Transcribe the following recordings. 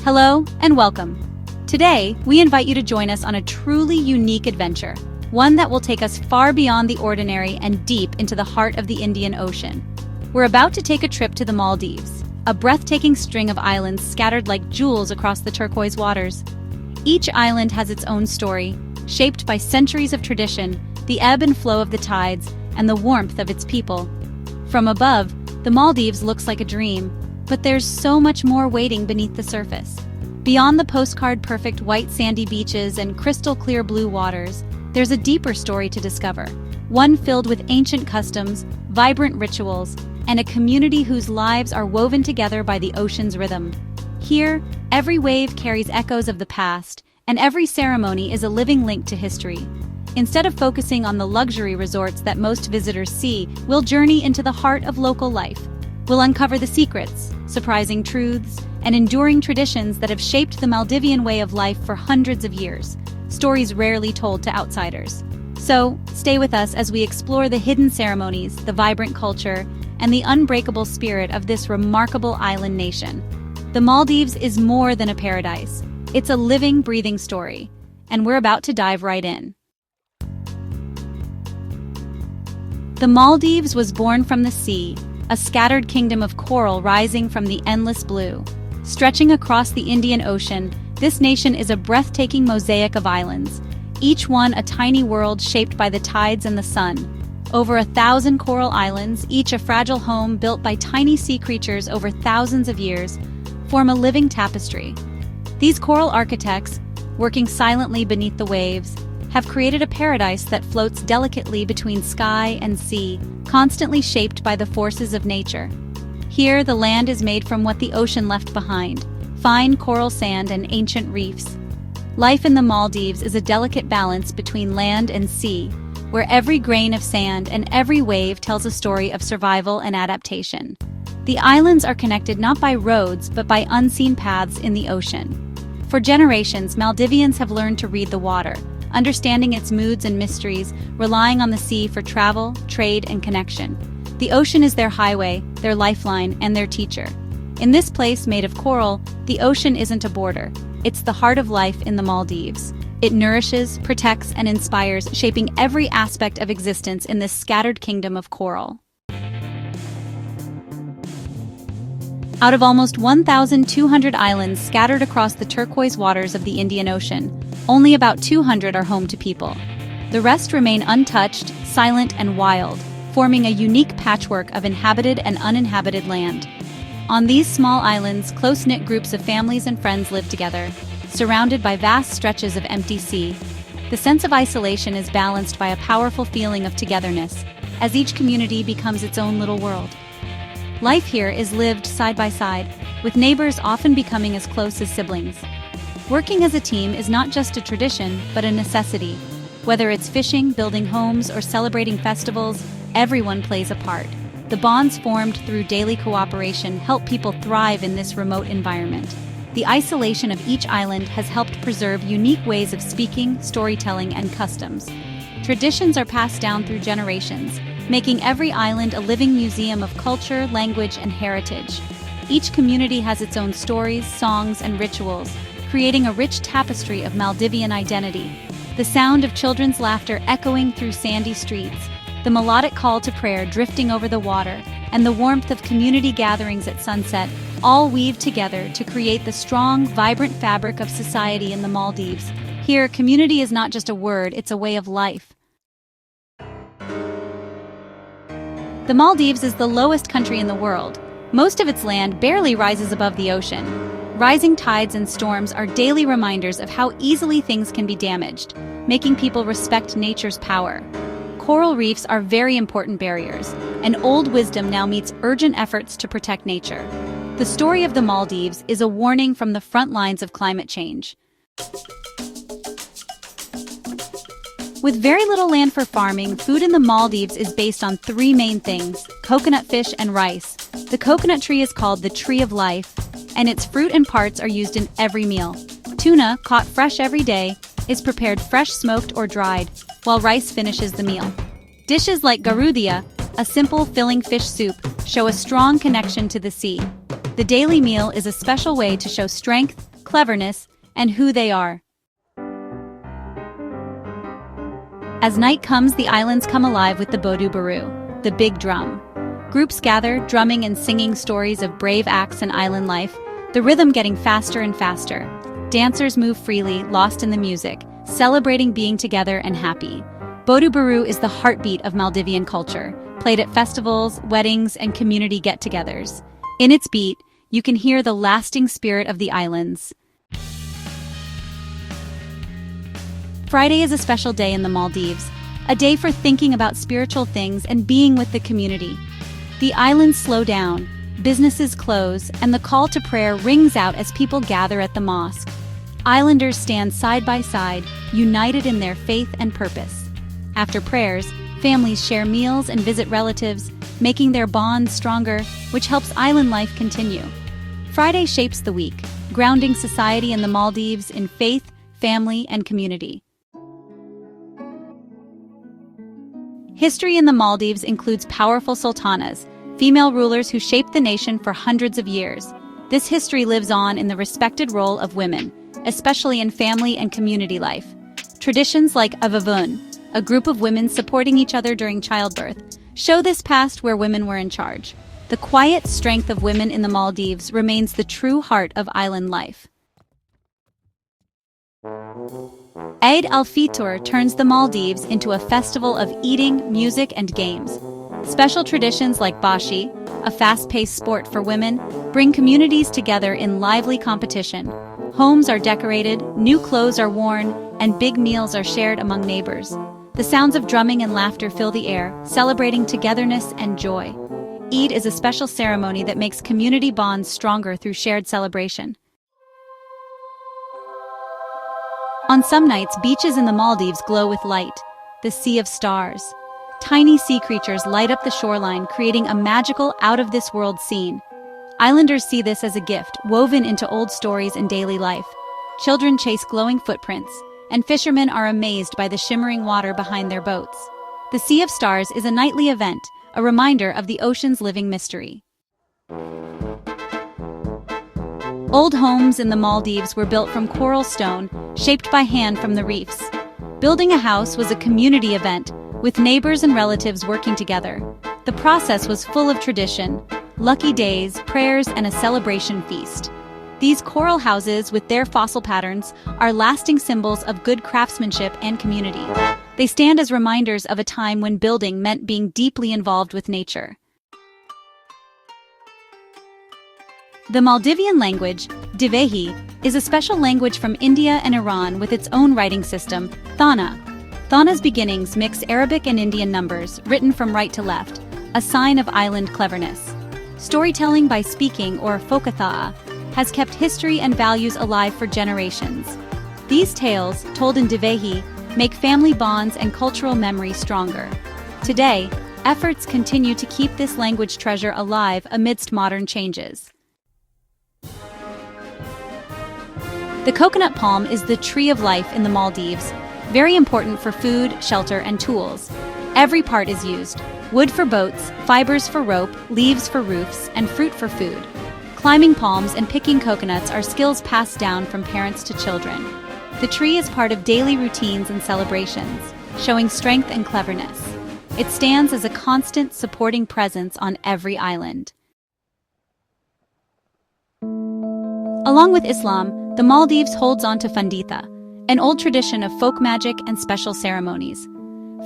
Hello and welcome. Today, we invite you to join us on a truly unique adventure, one that will take us far beyond the ordinary and deep into the heart of the Indian Ocean. We're about to take a trip to the Maldives, a breathtaking string of islands scattered like jewels across the turquoise waters. Each island has its own story, shaped by centuries of tradition, the ebb and flow of the tides, and the warmth of its people. From above, the Maldives looks like a dream, but there's so much more waiting beneath the surface. Beyond the postcard-perfect white sandy beaches and crystal-clear blue waters, there's a deeper story to discover, one filled with ancient customs, vibrant rituals, and a community whose lives are woven together by the ocean's rhythm. Here, every wave carries echoes of the past, and every ceremony is a living link to history. Instead of focusing on the luxury resorts that most visitors see, we'll journey into the heart of local life. We'll uncover the secrets, surprising truths, and enduring traditions that have shaped the Maldivian way of life for hundreds of years, stories rarely told to outsiders. So, stay with us as we explore the hidden ceremonies, the vibrant culture, and the unbreakable spirit of this remarkable island nation. The Maldives is more than a paradise. It's a living, breathing story, and we're about to dive right in. The Maldives was born from the sea, a scattered kingdom of coral rising from the endless blue. Stretching across the Indian Ocean, this nation is a breathtaking mosaic of islands, each one a tiny world shaped by the tides and the sun. Over 1,000 coral islands, each a fragile home built by tiny sea creatures over thousands of years, form a living tapestry. These coral architects, working silently beneath the waves, have created a paradise that floats delicately between sky and sea, constantly shaped by the forces of nature. Here, the land is made from what the ocean left behind, fine coral sand and ancient reefs. Life in the Maldives is a delicate balance between land and sea, where every grain of sand and every wave tells a story of survival and adaptation. The islands are connected not by roads but by unseen paths in the ocean. For generations, Maldivians have learned to read the water, understanding its moods and mysteries, relying on the sea for travel, trade, and connection. The ocean is their highway, their lifeline, and their teacher. In this place made of coral, the ocean isn't a border. It's the heart of life in the Maldives. It nourishes, protects, and inspires, shaping every aspect of existence in this scattered kingdom of coral. Out of almost 1,200 islands scattered across the turquoise waters of the Indian Ocean, only about 200 are home to people. The rest remain untouched, silent, and wild, forming a unique patchwork of inhabited and uninhabited land. On these small islands, close-knit groups of families and friends live together, surrounded by vast stretches of empty sea. The sense of isolation is balanced by a powerful feeling of togetherness, as each community becomes its own little world. Life here is lived side by side, with neighbors often becoming as close as siblings. Working as a team is not just a tradition, but a necessity. Whether it's fishing, building homes, or celebrating festivals, everyone plays a part. The bonds formed through daily cooperation help people thrive in this remote environment. The isolation of each island has helped preserve unique ways of speaking, storytelling, and customs. Traditions are passed down through generations, making every island a living museum of culture, language, and heritage. Each community has its own stories, songs, and rituals, creating a rich tapestry of Maldivian identity. The sound of children's laughter echoing through sandy streets, the melodic call to prayer drifting over the water, and the warmth of community gatherings at sunset all weave together to create the strong, vibrant fabric of society in the Maldives. Here, community is not just a word, it's a way of life. The Maldives is the lowest country in the world. Most of its land barely rises above the ocean. Rising tides and storms are daily reminders of how easily things can be damaged, making people respect nature's power. Coral reefs are very important barriers, and old wisdom now meets urgent efforts to protect nature. The story of the Maldives is a warning from the front lines of climate change. With very little land for farming, food in the Maldives is based on three main things: coconut, fish, and rice. The coconut tree is called the tree of life, and its fruit and parts are used in every meal. Tuna, caught fresh every day, is prepared fresh, smoked, or dried, while rice finishes the meal. Dishes like garudia, a simple filling fish soup, show a strong connection to the sea. The daily meal is a special way to show strength, cleverness, and who they are. As night comes, the islands come alive with the Bodu Baru, the big drum. Groups gather, drumming and singing stories of brave acts and island life, the rhythm getting faster and faster. Dancers move freely, lost in the music, celebrating being together and happy. Bodu Baru is the heartbeat of Maldivian culture, played at festivals, weddings, and community get-togethers. In its beat, you can hear the lasting spirit of the islands. Friday is a special day in the Maldives, a day for thinking about spiritual things and being with the community. The islands slow down, businesses close, and the call to prayer rings out as people gather at the mosque. Islanders stand side by side, united in their faith and purpose. After prayers, families share meals and visit relatives, making their bonds stronger, which helps island life continue. Friday shapes the week, grounding society in the Maldives in faith, family, and community. History in the Maldives includes powerful sultanas, female rulers who shaped the nation for hundreds of years. This history lives on in the respected role of women, especially in family and community life. Traditions like Avavun, a group of women supporting each other during childbirth, show this past where women were in charge. The quiet strength of women in the Maldives remains the true heart of island life. Eid al-Fitr turns the Maldives into a festival of eating, music, and games. Special traditions like Bashi, a fast-paced sport for women, bring communities together in lively competition. Homes are decorated, new clothes are worn, and big meals are shared among neighbors. The sounds of drumming and laughter fill the air, celebrating togetherness and joy. Eid is a special ceremony that makes community bonds stronger through shared celebration. On some nights, beaches in the Maldives glow with light, the sea of stars. Tiny sea creatures light up the shoreline, creating a magical, out-of-this-world scene. Islanders see this as a gift, woven into old stories and daily life. Children chase glowing footprints, and fishermen are amazed by the shimmering water behind their boats. The Sea of Stars is a nightly event, a reminder of the ocean's living mystery. Old homes in the Maldives were built from coral stone, shaped by hand from the reefs. Building a house was a community event, with neighbors and relatives working together. The process was full of tradition, lucky days, prayers, and a celebration feast. These coral houses, with their fossil patterns, are lasting symbols of good craftsmanship and community. They stand as reminders of a time when building meant being deeply involved with nature. The Maldivian language, Divehi, is a special language from India and Iran with its own writing system, Thana. Thana's beginnings mix Arabic and Indian numbers, written from right to left, a sign of island cleverness. Storytelling by speaking, or Fokatha'a, has kept history and values alive for generations. These tales, told in Divehi, make family bonds and cultural memory stronger. Today, efforts continue to keep this language treasure alive amidst modern changes. The coconut palm is the tree of life in the Maldives, very important for food, shelter, and tools. Every part is used: wood for boats, fibers for rope, leaves for roofs, and fruit for food. Climbing palms and picking coconuts are skills passed down from parents to children. The tree is part of daily routines and celebrations, showing strength and cleverness. It stands as a constant, supporting presence on every island. Along with Islam, the Maldives holds on to Funditha, an old tradition of folk magic and special ceremonies.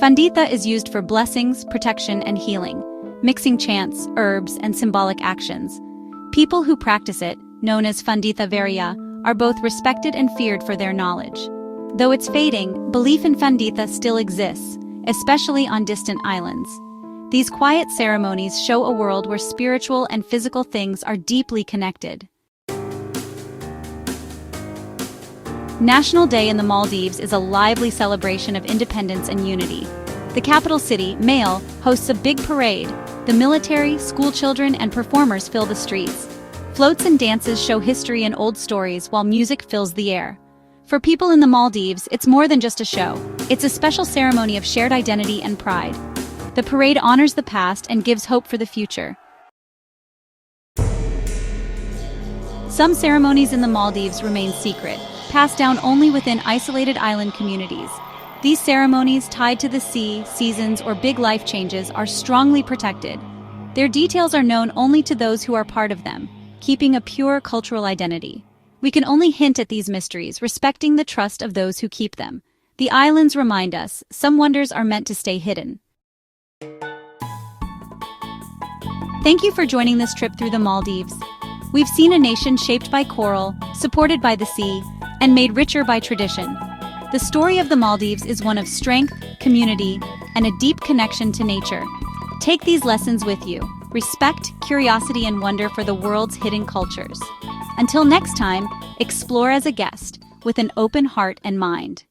Funditha is used for blessings, protection, and healing, mixing chants, herbs, and symbolic actions. People who practice it, known as Funditha Varya, are both respected and feared for their knowledge. Though it's fading, belief in Funditha still exists, especially on distant islands. These quiet ceremonies show a world where spiritual and physical things are deeply connected. National Day in the Maldives is a lively celebration of independence and unity. The capital city, Male, hosts a big parade. The military, school children, and performers fill the streets. Floats and dances show history and old stories while music fills the air. For people in the Maldives, it's more than just a show. It's a special ceremony of shared identity and pride. The parade honors the past and gives hope for the future. Some ceremonies in the Maldives remain secret, passed down only within isolated island communities. These ceremonies tied to the sea, seasons, or big life changes are strongly protected. Their details are known only to those who are part of them, keeping a pure cultural identity. We can only hint at these mysteries, respecting the trust of those who keep them. The islands remind us, some wonders are meant to stay hidden. Thank you for joining this trip through the Maldives. We've seen a nation shaped by coral, supported by the sea, and made richer by tradition. The story of the Maldives is one of strength, community, and a deep connection to nature. Take these lessons with you. Respect, curiosity, and wonder for the world's hidden cultures. Until next time, explore as a guest, with an open heart and mind.